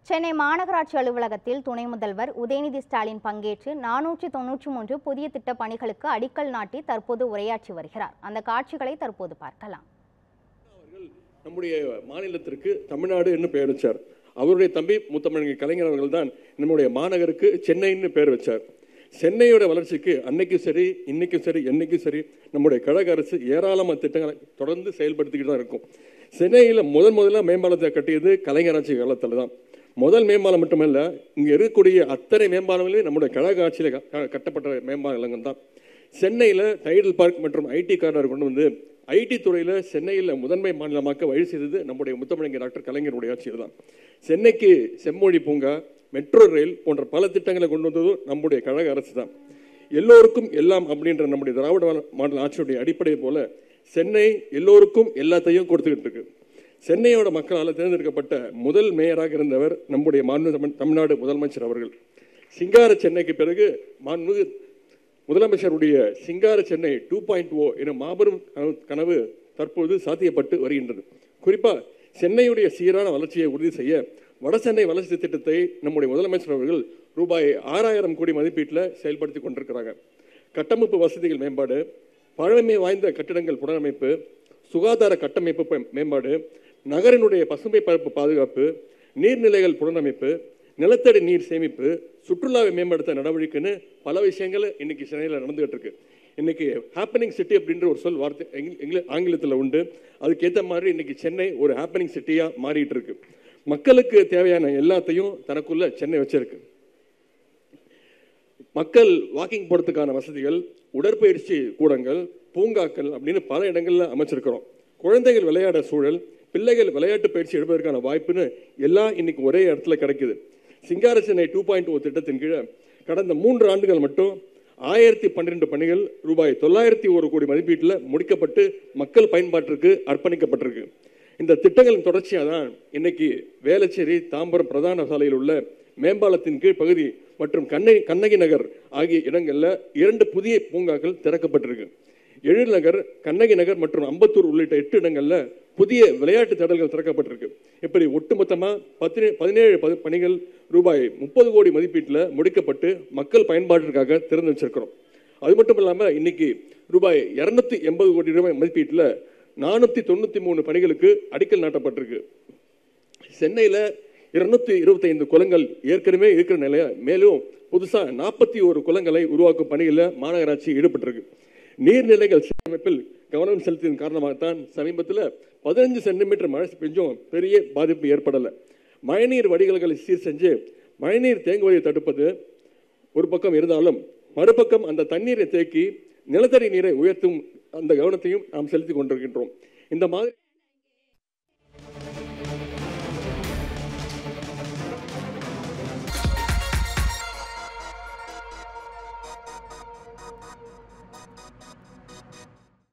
சென்னை மாநகராட்சி அலுவலகத்தில் துணை முதல்வர் உதயநிதி ஸ்டாலின் பங்கேற்று 493 புதிய திட்ட பணிகளுக்கு அடிக்கல் நாட்டி தற்போது உரையாற்றி வருகிறார். அந்த காட்சிகளை தற்போது பார்க்கலாம். நம்முடைய மாநிலத்திற்கு தமிழ்நாடு என்று பெயர் வச்சார். அவருடைய தம்பி முத்தமிழ் கலைஞர் அவர்கள் தான் நம்முடைய மாநகருக்கு சென்னைன்னு பெயர் வச்சார். சென்னையோட வளர்ச்சிக்கு அன்னைக்கும் சரி இன்னைக்கும் சரி என்னைக்கும் சரி நம்முடைய கழக அரசு ஏராளமான திட்டங்களை தொடர்ந்து செயல்படுத்திக்கிட்டு தான் இருக்கும். சென்னையில் முதல்ல மேம்பாலத்தை கட்டியது கலைஞர் ஆட்சி காலத்தில் தான். முதல் மேம்பாலம் மட்டுமல்ல, இங்கே இருக்கக்கூடிய அத்தனை மேம்பாலங்களும் நம்முடைய கழக ஆட்சியில் கட்டப்பட்ட மேம்பாலங்கள் தான். சென்னையில் டைடல் பார்க் மற்றும் ஐடி கார்னர் கொண்டு வந்து ஐடி துறையில் சென்னையில் முதன்மை மாநிலமாக்க வழி செய்தது நம்முடைய முத்தமிழ் டாக்டர் கலைஞருடைய ஆட்சியில் தான். சென்னைக்கு செம்மொழி பூங்கா, மெட்ரோ ரயில் போன்ற பல திட்டங்களை கொண்டு வந்ததும் நம்முடைய கழக அரசு தான். எல்லோருக்கும் எல்லாம் அப்படின்ற நம்முடைய திராவிட மாடல் ஆட்சியுடைய அடிப்படை போல சென்னை எல்லோருக்கும் எல்லாத்தையும் கொடுத்துக்கிட்டு இருக்கு. சென்னையோட மக்களால் தேர்ந்தெடுக்கப்பட்ட முதல் மேயராக இருந்தவர் நம்முடைய தமிழ்நாடு முதலமைச்சர் அவர்கள். சிங்கார சென்னைக்கு பிறகு மாண்புமிகு முதலமைச்சருடைய சிங்கார சென்னை 2.0 என மாபெரும் கனவு தற்போது சாத்தியப்பட்டு வருகின்றது. குறிப்பாக சென்னையுடைய சீரான வளர்ச்சியை உறுதி செய்ய வடசென்னை வளர்ச்சி திட்டத்தை நம்முடைய முதலமைச்சர் அவர்கள் ரூபாய் 6000 கோடி மதிப்பீட்டில் செயல்படுத்தி கொண்டிருக்கிறாங்க. கட்டமைப்பு வசதிகள் மேம்பாடு, பழமை வாய்ந்த கட்டிடங்கள் புனரமைப்பு, சுகாதார கட்டமைப்பு மேம்பாடு, நகரினுடைய பசுமை பரப்பு பாதுகாப்பு, நீர்நிலைகள் புனரமைப்பு, நிலத்தடி நீர் சேமிப்பு, சுற்றுலாவை மேம்படுத்த நடவடிக்கைன்னு பல விஷயங்கள் இன்னைக்கு சென்னையில் நடந்துகிட்டு இருக்கு. இன்னைக்கு ஹாப்பனிங் சிட்டி அப்படின்ற ஒரு சொல் வார்த்தை ஆங்கிலத்தில் உண்டு. அதுக்கேற்ற மாதிரி இன்னைக்கு சென்னை ஒரு ஹாப்பனிங் சிட்டியாக மாறிட்டு இருக்கு. மக்களுக்கு தேவையான எல்லாத்தையும் தனக்குள்ள சென்னை வச்சிருக்கு. மக்கள் வாக்கிங் போறதுக்கான வசதிகள், உடற்பயிற்சி கூடங்கள், பூங்காக்கள் அப்படின்னு பல இடங்கள்ல அமைச்சிருக்கிறோம். குழந்தைகள் விளையாட சூழல், பிள்ளைகள் விளையாட்டு பயிற்சி எடுப்பதற்கான வாய்ப்புன்னு எல்லாம் இன்னைக்கு ஒரே இடத்துல கிடைக்குது. சிங்கார சென்னை 2.0 திட்டத்தின் கீழே கடந்த 3 ஆண்டுகள் மட்டும் 1012 பணிகள் ரூபாய் 901 கோடி மதிப்பீட்டில் முடிக்கப்பட்டு மக்கள் பயன்பாட்டிற்கு அர்ப்பணிக்கப்பட்டிருக்கு. இந்த திட்டங்களின் தொடர்ச்சியாக தான் இன்னைக்கு வேளச்சேரி, தாம்பரம் பிரதான சாலையில் உள்ள மேம்பாலத்தின் கீழ் பகுதி மற்றும் கண்ணகி நகர் ஆகிய இடங்களில் 2 புதிய பூங்காக்கள் திறக்கப்பட்டிருக்கு. எழில் நகர், கண்ணகி நகர் மற்றும் அம்பத்தூர் உள்ளிட்ட 8 இடங்களில் புதிய விளையாட்டு திடல்கள் திறக்கப்பட்டிருக்கு. இப்படி ஒட்டுமொத்தமாக 17 பணிகள் ரூபாய் 30 கோடி மதிப்பீட்டில் முடிக்கப்பட்டு மக்கள் பயன்பாட்டிற்காக திறந்து வச்சிருக்கிறோம். அது மட்டும் இல்லாமல் இன்னைக்கு ரூபாய் 280 கோடி ரூபாய் மதிப்பீட்டில் 493 பணிகளுக்கு அடிக்கல் நாட்டப்பட்டிருக்கு. சென்னையில் 225 குளங்கள் ஏற்கனவே இருக்கிற நிலைய மேலும் புதுசாக 41 குளங்களை உருவாக்கும் பணியில் மாநகராட்சி ஈடுபட்டிருக்கு. நீர்நிலைகள் சீரமைப்பில் கவனம் செலுத்தியதன் காரணமாகத்தான் சமீபத்தில் 15 சென்டிமீட்டர் மழை பெஞ்சும் பெரிய பாதிப்பு ஏற்படலை. மழைநீர் வடிகால்களை சீர் செஞ்சு மழைநீர் தேங்குவதை தடுப்பது ஒரு பக்கம் இருந்தாலும், மறுபக்கம் அந்த தண்ணீரை தேக்கி நிலத்தடி நீரை உயர்த்தும் அந்த கவனத்தையும் நாம் செலுத்தி கொண்டிருக்கின்றோம். இந்த மாதிரி